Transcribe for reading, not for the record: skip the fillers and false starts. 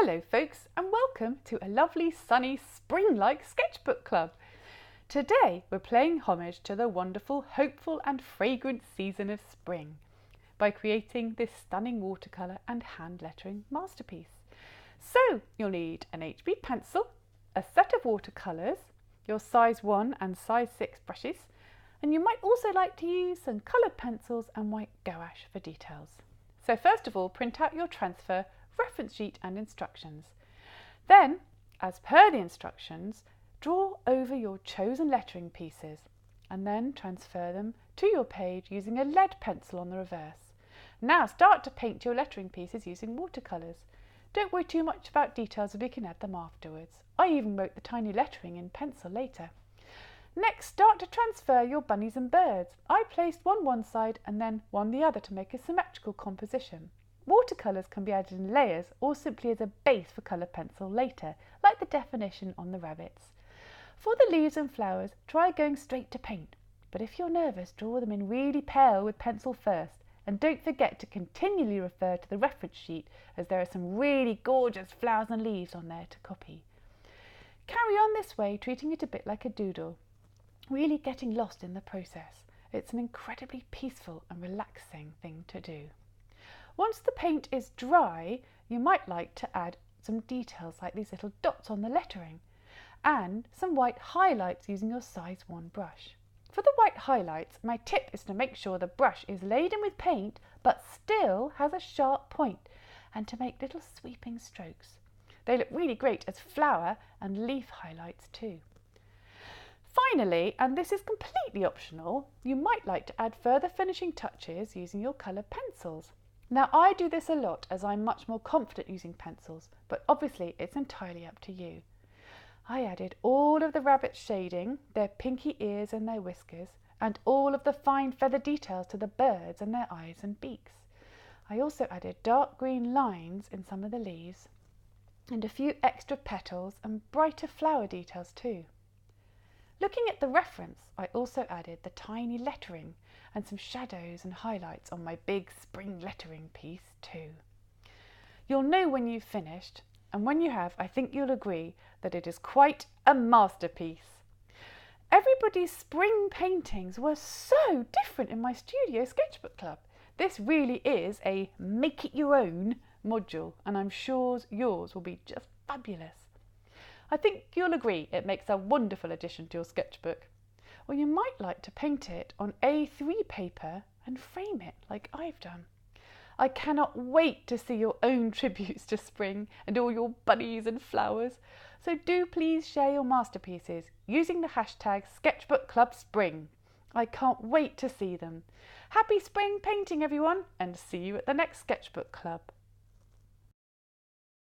Hello folks, and welcome to a lovely sunny spring-like sketchbook club. Today we're playing homage to the wonderful, hopeful and fragrant season of spring by creating this stunning watercolour and hand lettering masterpiece. So you'll need an HB pencil, a set of watercolours, your size 1 and size 6 brushes, and you might also like to use some coloured pencils and white gouache for details. So first of all, print out your transfer, reference sheet and instructions. Then, as per the instructions, draw over your chosen lettering pieces and then transfer them to your page using a lead pencil on the reverse. Now start to paint your lettering pieces using watercolours. Don't worry too much about details if you can add them afterwards. I even wrote the tiny lettering in pencil later. Next, start to transfer your bunnies and birds. I placed one side and then one the other to make a symmetrical composition. Watercolours can be added in layers or simply as a base for colour pencil later, like the definition on the rabbits. For the leaves and flowers, try going straight to paint, but if you're nervous, draw them in really pale with pencil first, and don't forget to continually refer to the reference sheet as there are some really gorgeous flowers and leaves on there to copy. Carry on this way, treating it a bit like a doodle, really getting lost in the process. It's an incredibly peaceful and relaxing thing to do. Once the paint is dry, you might like to add some details like these little dots on the lettering and some white highlights using your size 1 brush. For the white highlights, my tip is to make sure the brush is laden with paint but still has a sharp point, and to make little sweeping strokes. They look really great as flower and leaf highlights too. Finally, and this is completely optional, you might like to add further finishing touches using your coloured pencils. Now I do this a lot as I'm much more confident using pencils, but obviously it's entirely up to you. I added all of the rabbit shading, their pinky ears and their whiskers, and all of the fine feather details to the birds and their eyes and beaks. I also added dark green lines in some of the leaves, and a few extra petals and brighter flower details too. Looking at the reference, I also added the tiny lettering and some shadows and highlights on my big spring lettering piece too. You'll know when you've finished, and when you have, I think you'll agree that it is quite a masterpiece. Everybody's spring paintings were so different in my studio sketchbook club. This really is a make it your own module, and I'm sure yours will be just fabulous. I think you'll agree it makes a wonderful addition to your sketchbook. Or you might like to paint it on A3 paper and frame it like I've done. I cannot wait to see your own tributes to spring and all your bunnies and flowers. So do please share your masterpieces using the hashtag SketchbookClubSpring. I can't wait to see them. Happy spring painting everyone, and see you at the next sketchbook club.